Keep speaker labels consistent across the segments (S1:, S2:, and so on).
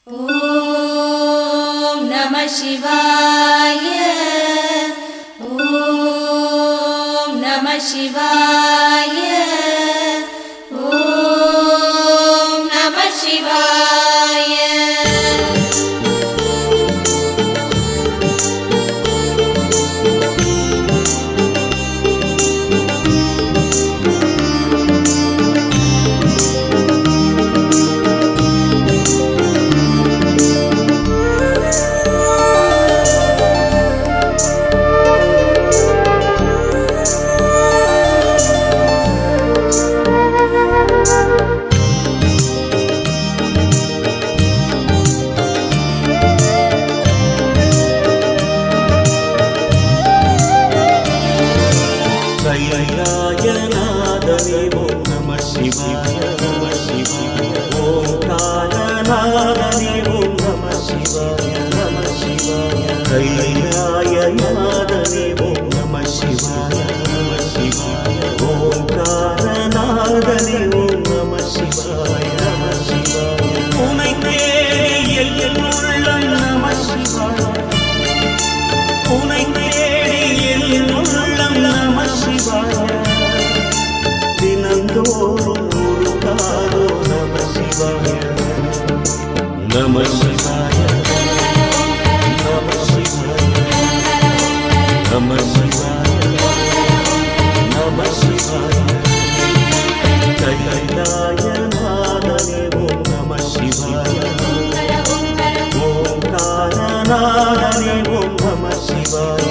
S1: ஓம் நம சிவாய. ஓம் நம சிவாய. ஓம் நம சிவாய.
S2: கைலாயநாதனே ஓம் நம சிவாய நம சிவாய. ஓங்காரநாதனே ஓம் நம சிவாய நம சிவாய. கைலாயநாதனே ஓம் நம சிவாய நம சிவாய. ஓங்காரநாதனே ஓம் நம சிவாய நம சிவாய. உனை தேடி என் உள்ளம் நம சிவாய. உனை தேடி என் உள்ளம் நம சிவாய. தினந்தோறும் உருகாதோ நம சிவாய நம சிவாய நம சிவாய நம சிவாய நம சிவாய. கைலாயநாதனே ஓம் நம சிவாய. ஓங்காரநாதனே ஓம் நம சிவாய.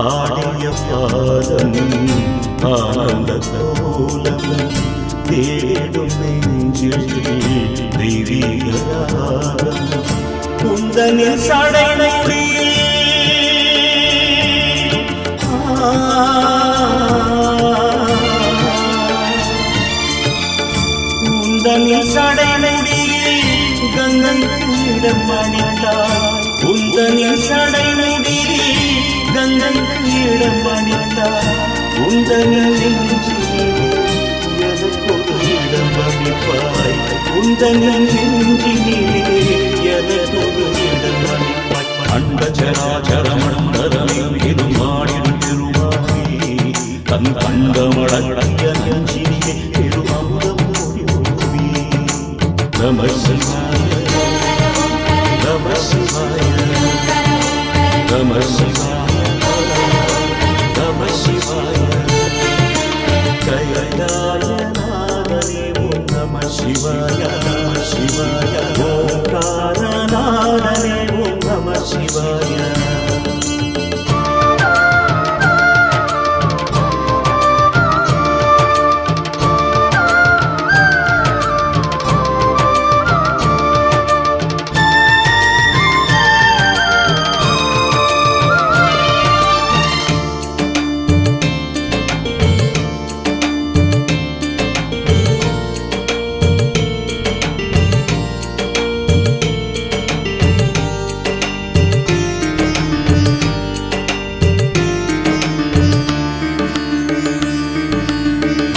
S2: ஆடிய பாதம் ஆனந்த கோலம் தேடும் நெஞ்சில் தெய்வீக ராகம். குந்தனின் சடைமுடியில் குந்தனின் சடைமுடியில் கங்கை இடம் அணிந்தாய். குந்தனின் சடைமுடியில் கங்கை இடம் அணிந்தாய். உந்தனின் நெஞ்சிலே எனக்கொரு இடம் அளிப்பாய். உந்தனின் நெஞ்சிலே எனக்கொரு இடம் அளிப்பாய். அண்ட சராச்சர மண்டலம் இருமாடிடும் திருவாகி தன் தங்கமடக்கிய நெஞ்சிலே திருமமுதம் ஓடி ஓடி. நம சிவாய நம சிவாய நம சிவாய நம சிவாய. கைலாயநாதனே ஓம் நம சிவாய நம சிவாய. ஓங்காரநாதனே ஓம் நம சிவாய.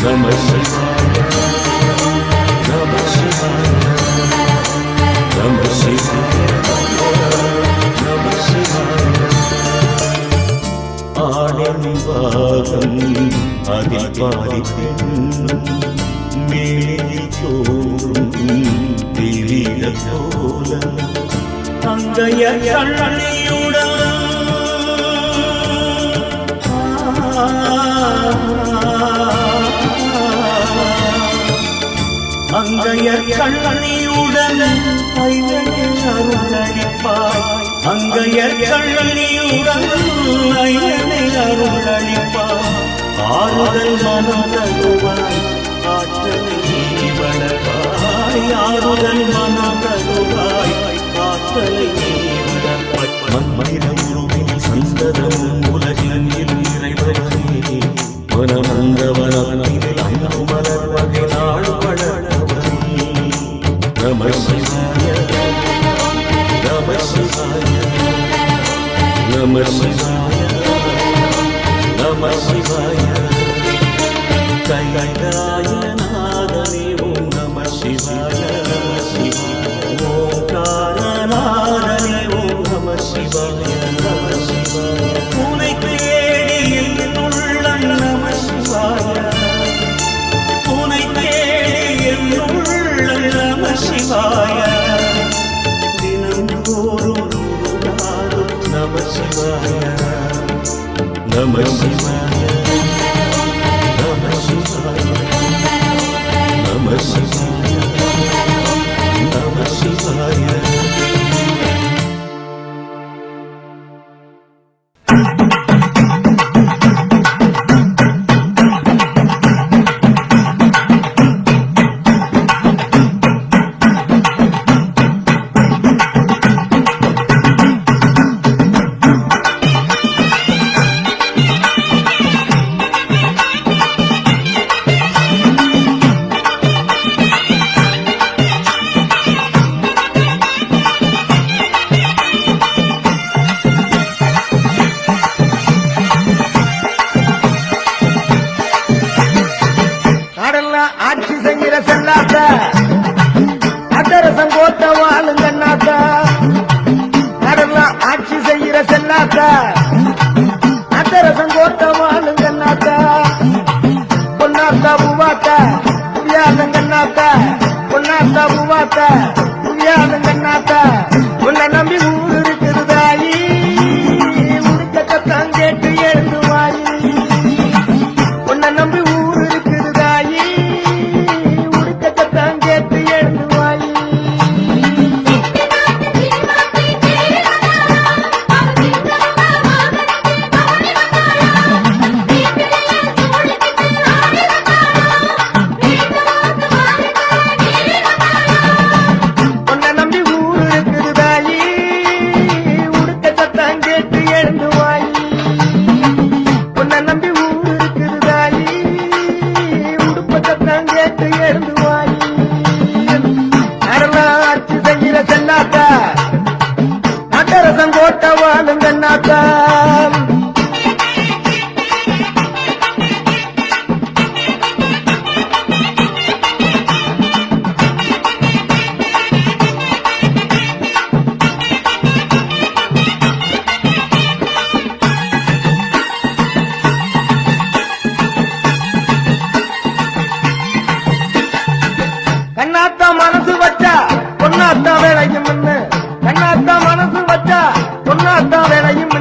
S2: நம சிவாய நம சிவாய நம சிவாய நம சிவாய. ஆடம்பாகம் அதில் பாதித்தென்னும் மேலில் தோறும் தெய்வீக கோலம். அங்கைய கண்ணியுடன் அங்கையர் கண்ணியுடன் ஐயனே அருளளிப்பாய் அங்கையர் கண்ணியுடன் ஐயனே அருளளிப்பாய் ஆறுதல் மனம் தருவாய் ஆற்றலை நீ வளர்ப்பாய் ஆறுதல் மனம் தருவாய் ஆற்றலை நீ வளர்ப்பாய் மந்திரம் சந்ததம் உலகில் இறைவனே மனமந்தவனில் அங்கு மலர்வகை நாள் வளர்ப்பவனே நம சிவாய நம சிவாய நம சிவாய நம சிவாய கைலாயநாதனே ஓம் நம சிவாய ஓங்காரநாதனே ஓம் நம சிவாய நம சிவாய உனை தேடி என் உள்ளம் நம சிவாய உனை தேடி என் உள்ளம் நம சிவாய தினந்தோறும் நம சிவாய நம சிவாய நம சிவாய நம சிவாய நம சிவாய
S3: ஆட்சி செய்கிற செல்லாத்த அட்டரசம் கோத்த வாழுங்கண்ணாத்த கடல்லாம் ஆட்சி செய்கிற செல்லாத்த அட்டரசம் கோத்த வாழுங்கண்ணாத்த பொன்னாத்தா பூவாத்த புரியாதங்கண்ணாத்த பொன்னாத்தா பூவாத்த புரியாதங்கண்ணாத்த உன்னை நம்பி ஊர் இருக்குது தாயி உடுக்கத்தான் கேட்டு எழுந்து வாயி உன்னை நம்பி ஊர் இருக்குது தாயி உடுக்கத்தான் கேட்டு எழுந்து வாயி உன்னை நம்பி ஊர் இருக்குது தாயி உடுக்கத்தான் கேட்டு எழுந்து வாயி உன்னை நம்பி ஊர் இருக்குது தாயி உடுப்பத்தான் கேட்டு எழுந்து வாயி நடலாம் ஆட்சி செய்கிற செல்லாத்தா அட்டரசம் கோட்ட வாழுங்கண்ணாத்தா கண்ணாத்தா மனசு வச்சா பொன்னாத்தா வேலையும் கண்ணாத்தா மனசு வச்சா பொன்னாத்தா வேலையும்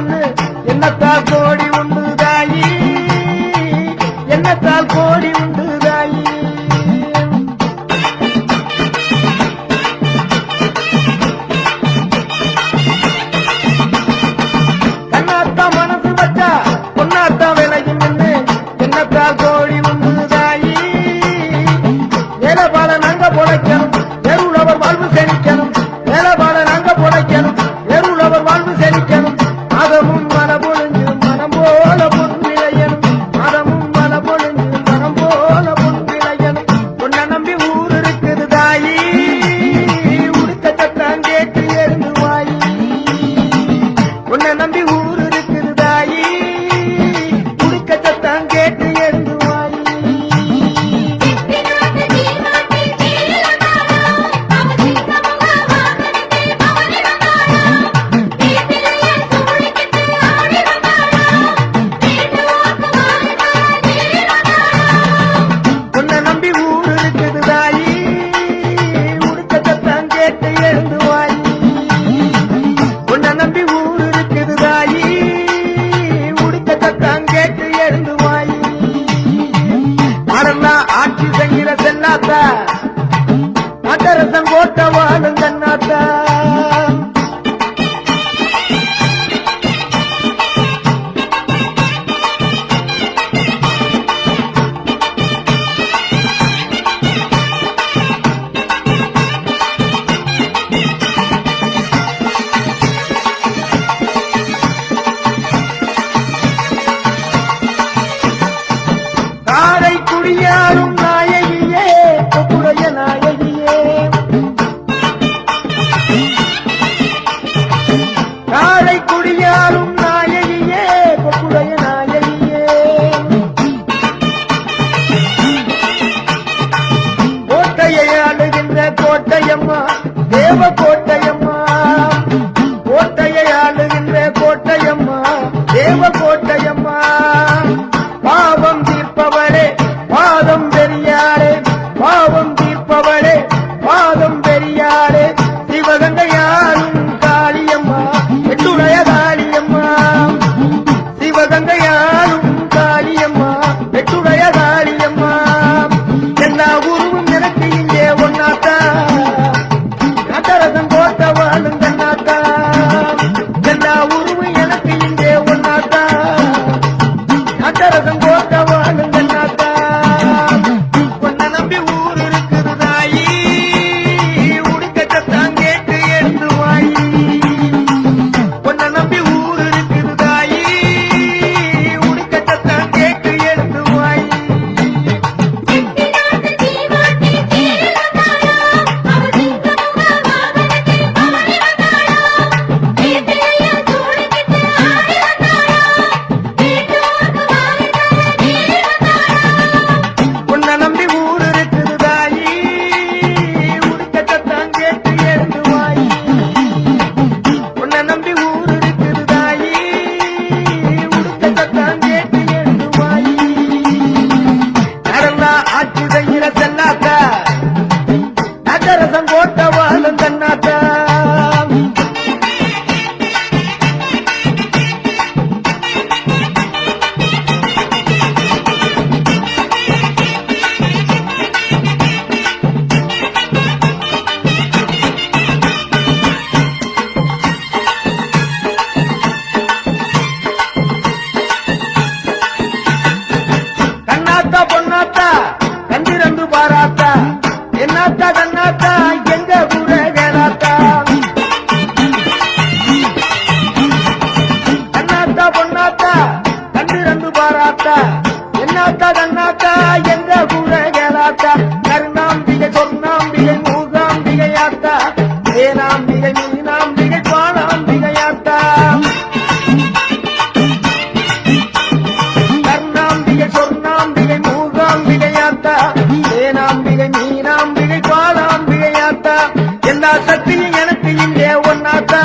S3: என்னாத்தா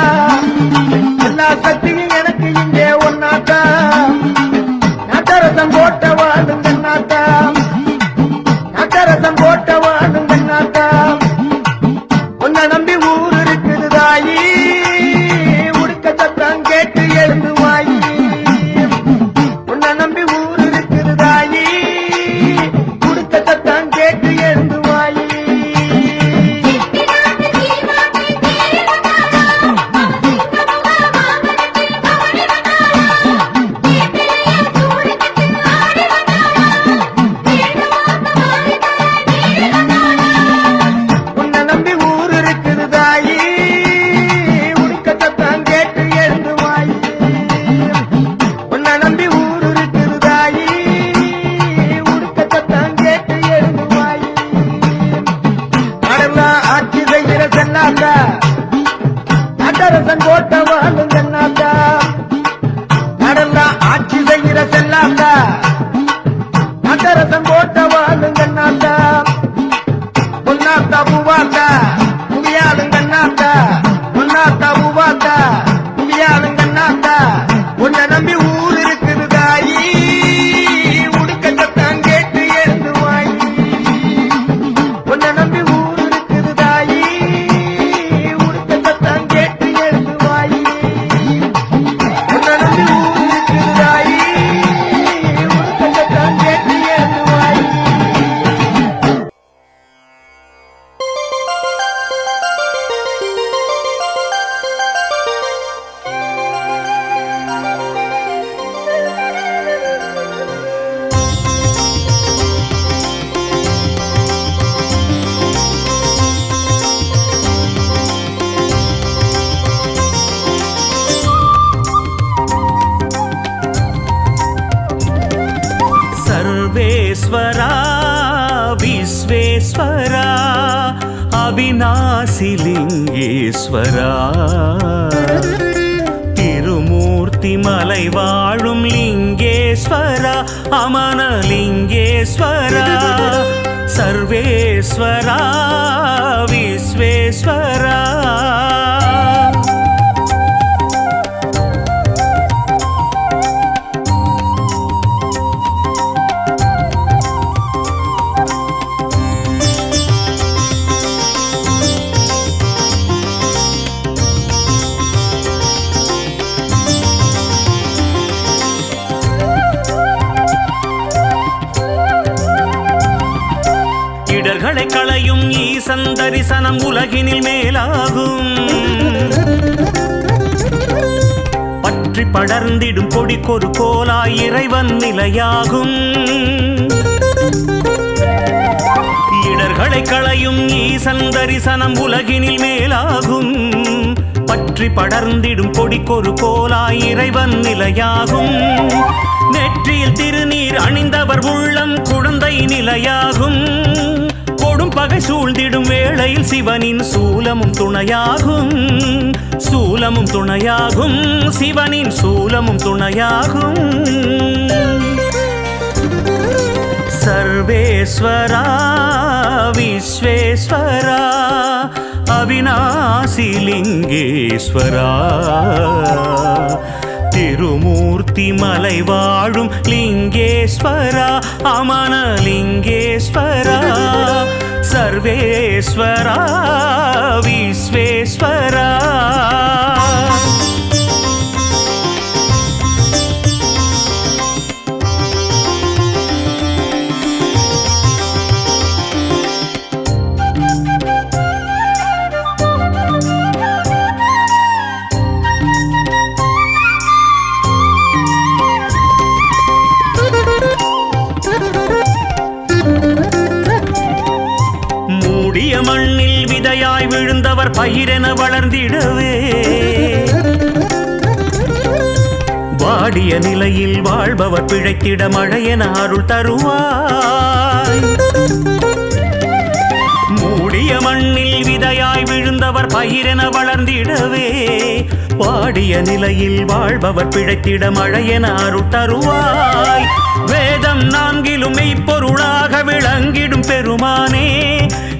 S3: எல்லா சக்தியும் எனக்கு இங்கே ஒன்னாத்தா நாட்டரசம் போட்ட வாழும் என்னாத்தா நாட்டரசம் போட்ட வாழும் என்னாத்தா உன்னை நம்பி ஊர் இருக்குது தாயி உடுக்க சத்தம் கேட்டு எழுந்து வாயி உன்னை நம்பி ஊர் இருக்குது தாயி உடுக்க சத்தம் கேட்டு எழுந்து வாயி உன்னை நம்பி ஊர் இருக்குது தாயி உடுக்க சத்தம் கேட்டு எழுந்து வாயி உன்னை நம்பி ஊர் இருக்குது தாயி உடுக்க சத்தம் கேட்டு எழுந்து வாயி நாடெல்லாம் ஆட்சி செய்கிற சென்னாத்தா நாட்டரசன் போட்ட வாழும் சென்னாத்தா நாடெல்லாம் ஆட்சி செய்கிற செல்லாத்தா நாட்டரசன் போட்ட வாழும் சென்னாத்தா பொன்னாத்தா பூவாத்தா புவியாளுங்கண்ணாத்தா பொன்னாத்தா பூவாத்தா புவியாளுங்கண்ணாத்தா உன்னை நம்பி ஊர் இருக்குது தாயி உடுக்க சத்தம் கேட்டு எழுந்து வாயி உன்னை நம்பி ஊர் இருக்குது தாயி உடுக்க சத்தம் கேட்டு எழுந்து வாயி உன்னை நம்பி ஊர் இருக்குது தாயி உடுக்க சத்தம் கேட்டு எழுந்து வாயி
S2: सर्वेश्वरा विश्वेश्वरा अविनाशिलिङ्गेश्वरा திருமூர்த்தி மலை வாழும் லிங்கேஸ்வரா அமனலிங்கேஸ்வரா சர்வேஸ்வரா விஸ்வேஸ்வரா இடர்களை களையும் ஈசன் தரிசனம் உலகினில் மேலாகும் பற்றி படர்ந்திடும் கொடிக்கொரு கோலாய் இறைவன் நிலையாகும் இடர்களை களையும் ஈசன் தரிசனம் உலகினில் மேலாகும் பற்றி படர்ந்திடும் கொடிக்கொரு கோலாய் இறைவன் நிலையாகும் நெற்றியில் திருநீர் அணிந்தவர் உள்ளம் குழந்தை நிலையாகும் கொடும் பகை சூழ்ந்திடும் வேளையில் சிவனின் சூலமும் துணையாகும் சூலமும் துணையாகும் சிவனின் சூலமும் துணையாகும் சர்வேஸ்வரா விஸ்வேஸ்வரா அவிநாசிலிங்கேஸ்வரா திருமூர்த்தி மலை வாழும் லிங்கேஸ்வரா அமனலிங்கேஸ்வரா சர்வேஸ்வரா விஸ்வேஸ்வரா மண்ணில் விதையாய் விழுந்தவர் பயிரென வளர்ந்திடவே வாடிய நிலையில் வாழ்பவர் பிழைத்திட மழையென அருள் தருவாய் மூடிய மண்ணில் விதையாய் விழுந்த கொடுத்தவர் பயிரென வளர்ந்திடவே வாடிய நிலையில் வாழ்பவர் பிழைத்திட மழையென அருள் தருவாய் வேதம் நான்கிலும் மெய்ப்பொருளாக விளங்கிடும் பெருமானே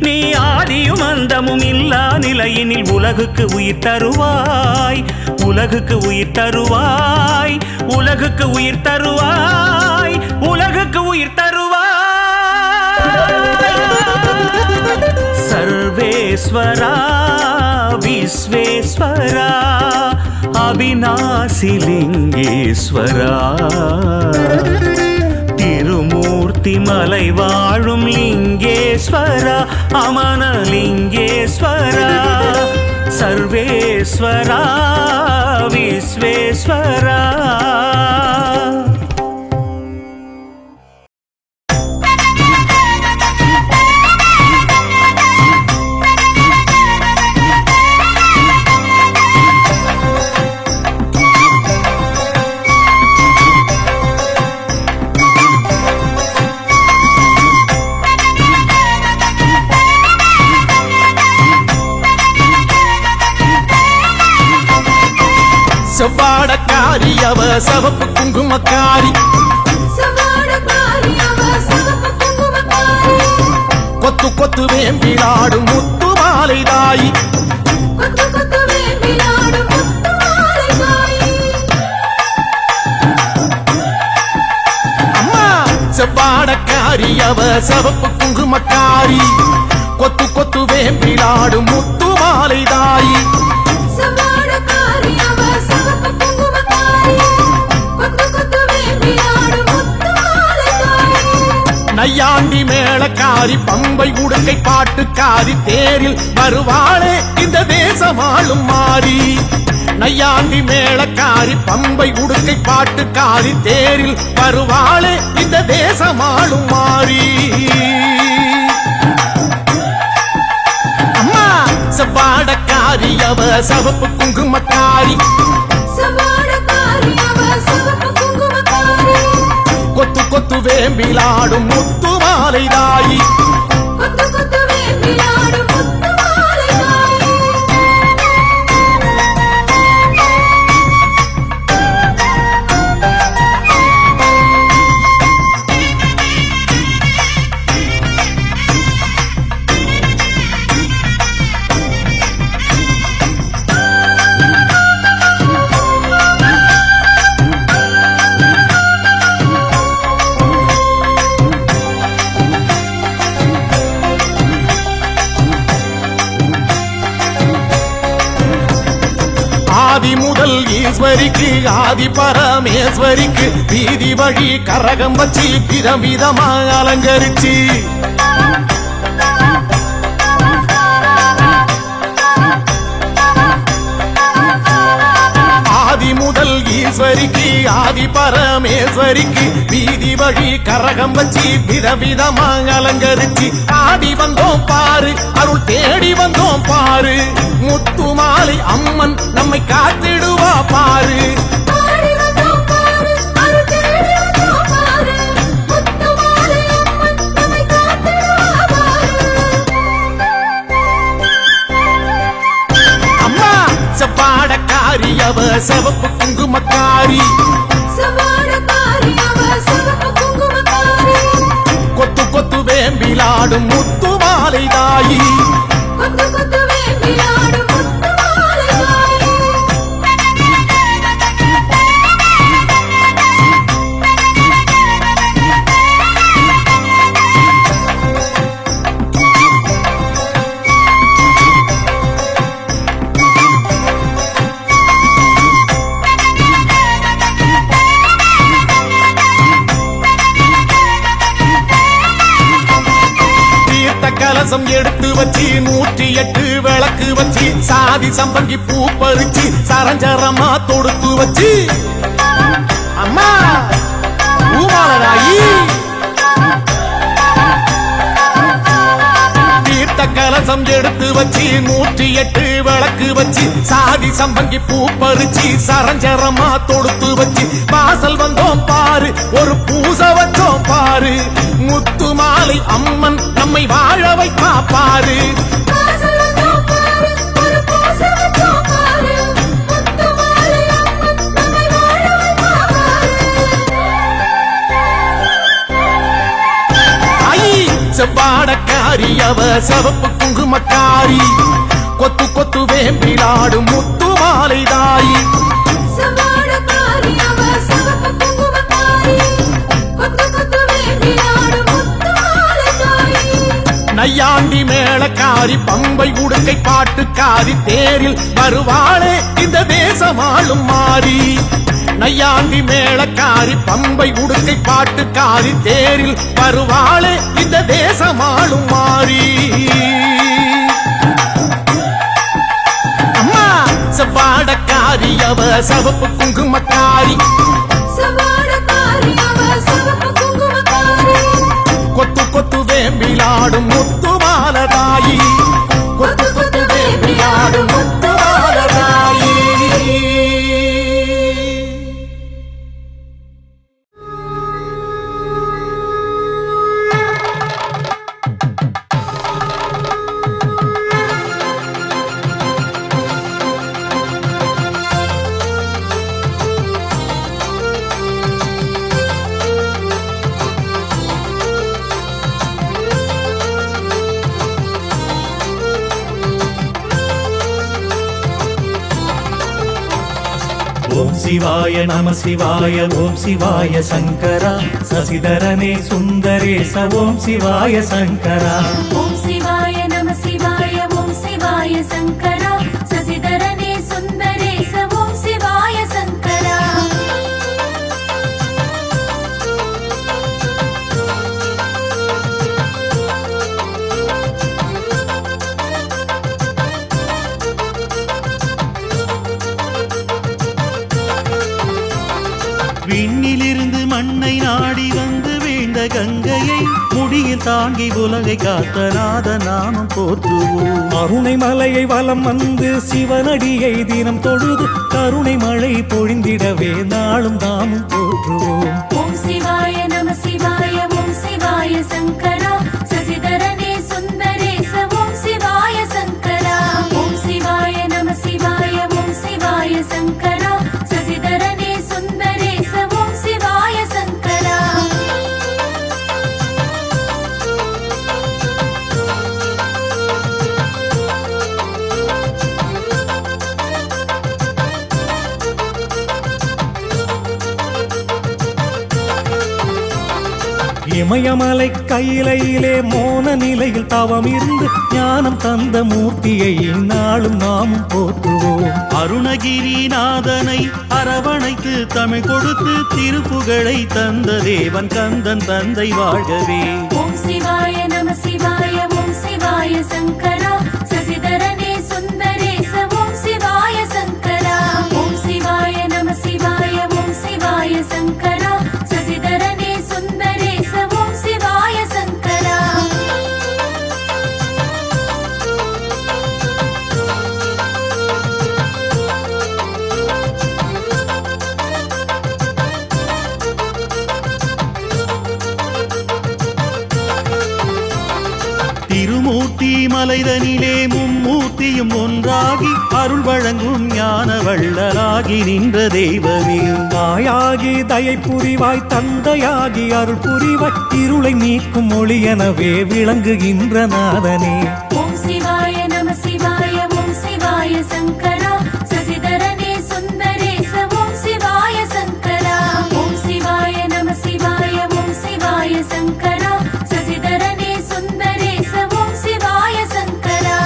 S2: நீ ஆதியும் அந்தமும் இல்லா நிலையினில் உலகுக்கு உயிர் தருவாய் உலகுக்கு உயிர் தருவாய் உலகுக்கு உயிர் தருவாய் உலகுக்கு உயிர் தருவாய் சர்வேஸ்வரா விஸ்வேஸ்வரா அவிநாசிலிங்கேஸ்வரா திருமூர்த்தி மலை வாழும் லிங்கேஸ்வரா அமனலிங்கேஸ்வரா சர்வேஸ்வரா விஸ்வேஸ்வரா
S3: செவ்வாடக்காரி அவ சவப்பு குங்குமக்காரி கொத்து கொத்து வேம்பிலாடும் முத்து மாலை தாயி அம்மா செவ்வாடக்காரி அவ சவப்பு குங்குமக்காரி கொத்து கொத்து வேம்பிலாடும் முத்து மாலை தாயி நையாண்டி மேளக்காரி பம்பை உடுக்கை பாட்டுக்காரி தேரில் வருவாளே இந்த தேசமாளும் மாறி நையாண்டி மேளக்காரி பம்பை உடுக்கை பாட்டுக்காரி தேரில் வருவாளே இந்த தேசமாளும் மாறி அம்மா செவ்வாடக்காரி அவ சவப்பு குங்குமக்காரி கொத்து கொத்து வேம்பிலாடும் முத்து மாலை தாயி ஆதி முதல் ஈஸ்வரிக்கு ஆதி பரமேஸ்வரிக்கு வீதி வழி கரகம் வச்சு விதவிதமா அலங்கரிச்சு ஆதி முதல் ஈஸ்வரிக்கு ஆதி பரமேஸ்வரிக்கு வீதி வழி கரகம் வச்சு விதவிதமா அலங்கரிச்சு ஆடி வந்தோம் பாரு அருள் தேடி வந்தோம் பாரு முத்துமாலை அம்மன் நம்மை காத்திடுவா பாரு அம்மா செவ்வாடக்காரி அவ சவப்பு குங்குமக்காரி கொத்து கொத்து வேம்பிலாடும் முத்து மாலை தாயி கலசம் எடுத்து வச்சு 108 விளக்கு வச்சு சாதி சம்பங்கி பூ பறிச்சு சரஞ்சரமா தொடுத்து வச்சு அம்மா பூமாலராயி தீர்த்த கலசம் எடுத்து வச்சு 108 விளக்கு வச்சு சாதி சம்பங்கி பூ பறிச்சு சரஞ்சரமா தொடுத்து வச்சு வாசல் வந்தோம் பாரு ஒரு பூச வச்சோம் பாரு முத்து மாலை அம்மன் நம்மை வாழ வைப்பா பாரு செவ்வாடக்காரி அவ சிவப்பு குங்குமக்காரி கொத்து கொத்து வேம்பிலாடும் முத்து மாலை தாயி நையாண்டி மேளக்காரி பம்பை உடுக்கை பாட்டுக்காரி தேரில் வருவாளே இந்த தேசமாளும் மாறி நையாண்டி மேளக்காரி பம்பை உடுக்கை பாட்டுக்காரி தேரில் வருவாளே இந்த தேசமாளும் மாறி அம்மா செவ்வாடக்காரி அவ சிவப்பு குங்குமக்காரி கொத்து கொத்து வேம்பிலாடும் முத்து மாலதாயி கொத்து கொத்து வேம்பிலாடும் முத்து மாலதாயி
S2: ஓம் சிவாய நம சிவாய ஓம் சிவாய சங்கரா சசிதரனே சுந்தரேச ஓம் சிவாய சங்கரா
S1: ஓம் சிவாய நம சிவாய ஓம் சிவாய சங்கரா சசிதரனே சுந்தரேச ஓம் சிவாய சங்கரா
S2: விண்ணிலிருந்து மண்ணை நாடி வந்து வீழ்ந்த கங்கையை முடியில் தாங்கி உலகை காத்த நாத நாமம் போற்றுவோம்
S4: அருணை மலையை வலம் வந்து சிவனடியை தினம் தொழுது கருணை மழை பொழிந்திடவே நாளும் தாமும் போற்றுவோம்
S1: ஓம் சிவாய நம சிவாய ஓம் சிவாய சங்கரா சசிதரனே சுந்தரேச ஓம் சிவாய சங்கரா ஓம் சிவாய நம சிவாய ஓம் சிவாய சங்கரா சசிதரனே சுந்தரேச ஓம் சிவாய சங்கரா
S4: இமயமலை கையிலையிலே மோன நிலையில் தவம் இருந்து ஞானம் தந்த மூர்த்தியை நாளும் நாமும் போற்றுவோம்
S2: அருணகிரிநாதனை அரவணைத்து தமிழ் கொடுத்து திருப்புகழை தந்த தேவன் கந்தன் தந்தை வாழ்கவே
S1: ஓம் சிவாய நம சிவாய ஓம் சிவாய சங்கரா சசிதரனே சுந்தரேச ஓம் சிவாய சங்கரா ஓம் சிவாய நம சிவாய ஓம் சிவாய சங்கரா சசிதரனே சுந்தரேச ஓம் சிவாய சங்கரா
S2: திருமூர்த்தி மலைதனிலே மும்மூர்த்தியும் ஒன்றாகி அருள் வழங்கும் ஞான வள்ளலாகி நின்ற தெய்வமே
S4: தாயாகி தயை புரிவாய் தந்தையாகி அருள் புரிவாய் இருளை நீக்கும் ஒளியெனவே விளங்குகின்ற நாதனே
S1: ஓம் சிவாய நம சிவாய ஓம் சிவாய சங்கரா சசிதரனே சுந்தரேச ஓம் சிவாய சங்கரா ஓம் சிவாய நம சிவாய ஓம் சிவாய சங்கரா சசிதரனே சுந்தரேச ஓம் சிவாய சங்கரா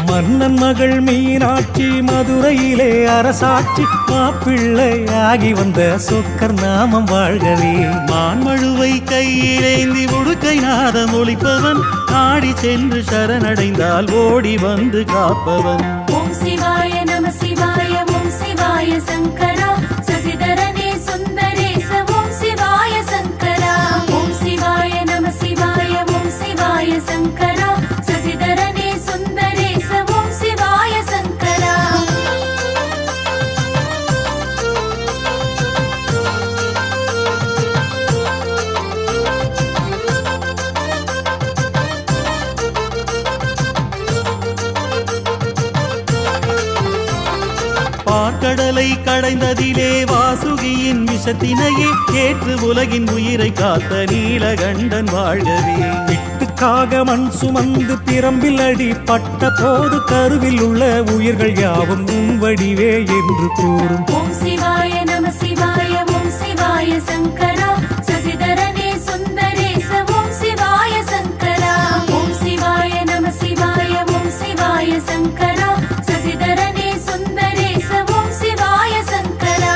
S4: மன்னன் மகள் மீனாட்சி மதுரையிலே அரசாட்சி மாப்பிள்ளை ஆகி வந்த சொக்கர் நாமம் வாழ்கவே
S2: மான்மழுவை கையிலேந்தி உடுக்கை நாதம் ஒளிப்பவன் நாடி சென்று சரணடைந்தால் ஓடி வந்து காப்பவன்
S1: ஓம் சிவாய நம சிவாய ஓம் சிவாய சங்கரா சசிதரனே சுந்தரேச ஓம் சிவாய சங்கரா ஓம் சிவாய நம சிவாய ஓம் சிவாய சங்கரா சசிதரனே சுந்தரேச ஓம் சிவாய சங்கரா
S2: பார்க்கடலை கடைந்ததிலே வாசுகியின் விஷத்தினையே ஏற்று உலகின் உயிரை காத்த நீலகண்டன் வாழ்கவே.
S4: விட்டுக்காக மண் சுமந்து பிரம்பில் அடி பட்ட போது கருவில் உள்ள உயிர்கள் யாவும் உன் வடிவே என்று கூறும்.
S1: ஓம் சிவாய நம சிவாய ஓம் சிவாய சங்கரா சசிதரனே சுந்தரேச ஓம் சிவாய சங்கரா. ஓம் சிவாய நம சிவாய ஓம் சிவாய சங்கரா சசிதரனே சுந்தரேச ஓம் சிவாய சங்கரா.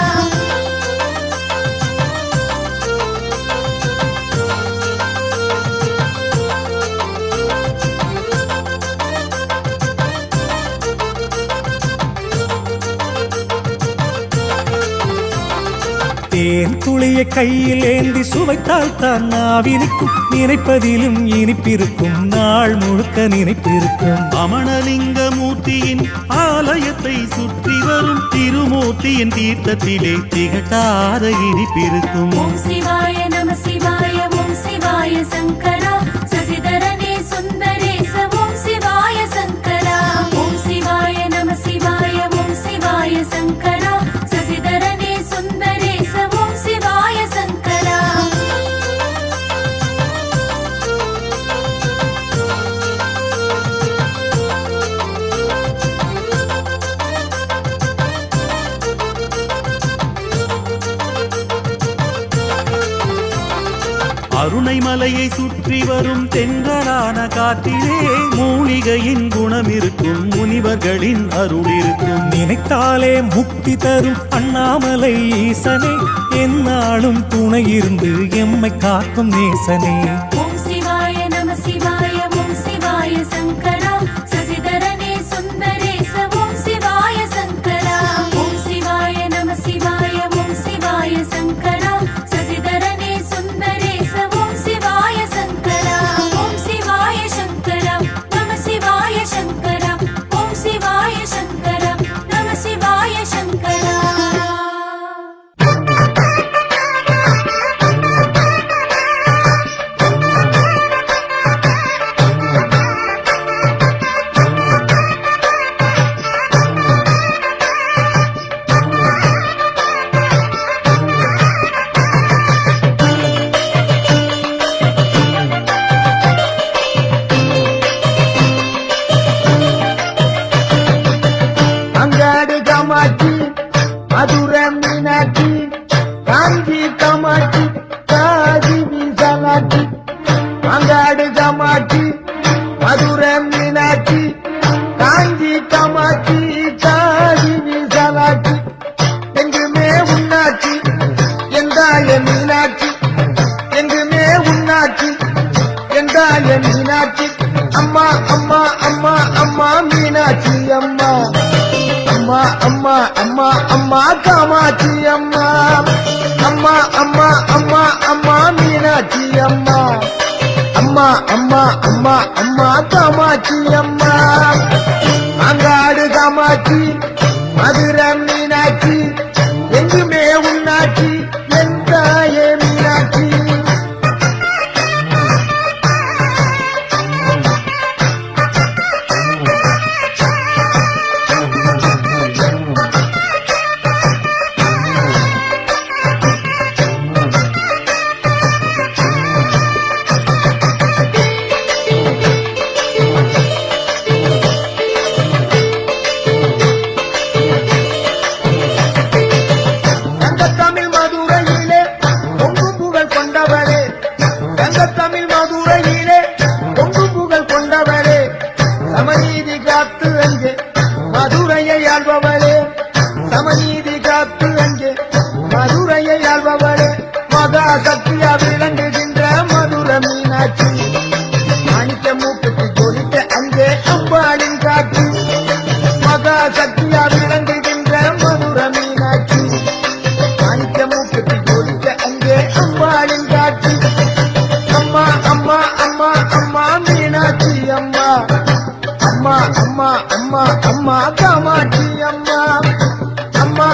S4: தேன் துளியை கையில் ஏந்தி சுவைத்தால் தான் நாவினிக்கும் நினைப்பதிலும் இனிப்பிருக்கும் நாள் முழுக்க நினைப்பிருக்கும்.
S2: அமணலிங்க மூர்த்தியின் ஆலயத்தை சுற்றி வரும் திருமூர்த்தியின் தீர்த்தத்திலே திகட்டாத இனிப்பிருக்கும்.
S1: ஓம் சிவாய நம சிவாய ஓம் சிவாய சங்கரா சசிதரனே சுந்தரேச ஓம் சிவாய சங்கரா. ஓம் சிவாய நம சிவாய ஓம் சிவாய சங்கரா சசிதரனே சுந்தரேச ஓம் சிவாய சங்கரா.
S2: அருணை மலையை சுற்றி வரும் தென்றலான காற்றிலே மூலிகையின் குணம் இருக்கும் முனிவர்களின் அருள் இருக்கும்.
S4: நினைத்தாலே முக்தி தரும் அண்ணாமலை ஈசனே எந்நாளும் துணை இருந்து எம்மை காக்கும் நேசனே.
S1: ஓம் சிவாய நம சிவாய ஓம் சிவாய சங்கரா சசிதரனே சுந்தரேச ஓம் சிவாய சங்கரா. ஓம் சிவாய நம சிவாய ஓம் சிவாய சங்கரா சசிதரனே சுந்தரேச ஓம் சிவாய சங்கரா. ஓம் சிவாய சங்கரா நம சிவாய சங்கரா ஓம் சிவாய சங்கரா நம சிவாய சங்கரா.
S3: அங்காடு காமாட்சி மதுரை மீனாட்சி காஞ்சி காமாட்சி காதி விசாலாட்சி. அங்காடு காமாட்சி மதுரை மீனாட்சி காஞ்சி காமாட்சி காதி விசாலாட்சி. எங்குமே உன்னாட்சி எந்தாய மீனாட்சி எங்குமே உன்னாட்சி எந்தாய மீனாட்சி. அம்மா அம்மா அம்மா அம்மா மீனாட்சி அம்மா அம்மா அம்மா அம்மா அம்மா காமாட்சி அம்மா அம்மா அம்மா அம்மா அம்மா மீனாட்சி அம்மா அம்மா அம்மா அம்மா அம்மா காமாட்சி அம்மா. அங்காடு காமாட்சி மதுரை மீனாட்சி எங்குமே உன்னாட்சி எந்தாய மீனாட்சி. தங்கத்தமிழ் மதுரையிலே பொங்கும் புகழ் கொண்டவரே தங்கத்தமிழ் மதுரையிலே பொங்கும் புகழ் கொண்டவரே சமநீதி காத்து அங்கே மதுரையை ஆள்பவரே சமநீதி காத்து அங்கே மதுரையை ஆள்பவரே மகா சக்தியா விளங்குகின்ற மதுரை மீனாட்சி. மாணிக்க மூக்குக்கு ஜொலிக்க அங்கே அம்பாளின் காட்சி மகா சக்தியா விளங்குகின்ற மதுரை மீனாட்சி. மாணிக்க மூக்குக்கு ஜொலிக்க அங்கே அம்பாளின் காட்சி. அம்மா அம்மா அம்மா அம்மா மீனாட்சி அம்மா அம்மா அம்மா அம்மா அம்மா காமாட்சி அம்மா அம்மா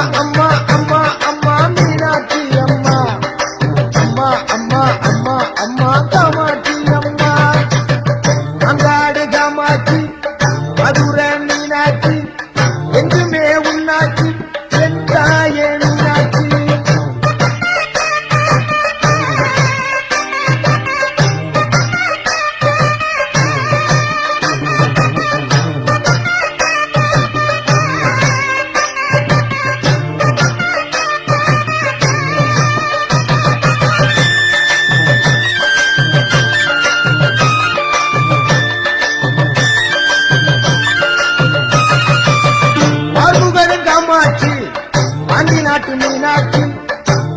S3: பாண்டி நாட்டு மீனாட்சி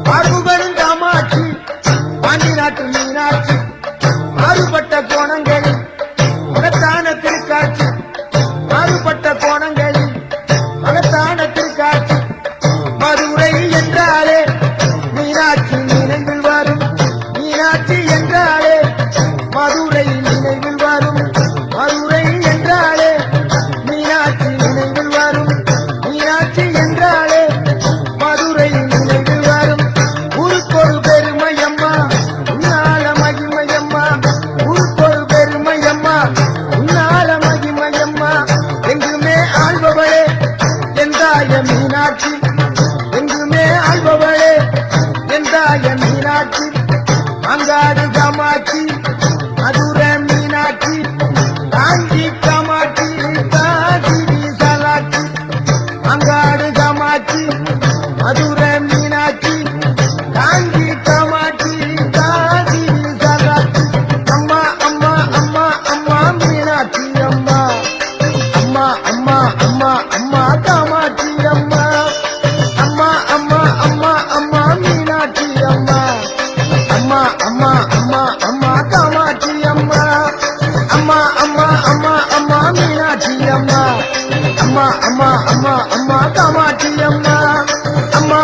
S3: பார்வுகளும் காமாட்சி பாண்டி நாட்டு மீனாட்சி மாறுபட்ட கோணங்களில் மகத்தான திருக்காட்சி மாறுபட்ட கோணங்களில் மகத்தான திருக்காட்சி மதுரை என்றாலே மீனாட்சி நினைவில் வரும் மீனாட்சி என்றாலே மதுரை நினைவில் வரும் மதுரை என்றாலே மீனாட்சி நினைவில் வரும் மீனாட்சி என்றாலே மதுரை நினைவில் வரும் ஊருக்கொரு பெருமையம்மா உன்னால மகிமையம்மா ஊருக்கொரு பெருமையம்மா உன்னால மகிமையம்மா எங்குமே ஆள்பவளே எந்தாய மீனாட்சி எங்குமே ஆள்பவளே எந்தாய மீனாட்சி அங்காடு காமாட்சி மதுரை மீனாட்சி காஞ்சி காமாட்சி காசி விசாலாட்சி அங்காடு காமாட்சி மதுரை மீனாட்சி காஞ்சி காமாட்சி காசி விசாலாட்சி அம்மா அம்மா அம்மா அம்மா மீனாட்சி அம்மா அம்மா அம்மா அம்மா அம்மா காமாட்சி அம்மா அம்மா அம்மா அம்மா அம்மா மீனாட்சி அம்மா அம்மா அம்மா அம்மா அம்மா காமாட்சி அம்மா அம்மா அம்மா அம்மா அம்மா மீனாட்சி அம்மா அம்மா அம்மா அம்மா அம்மா காமாட்சி அம்மா அம்மா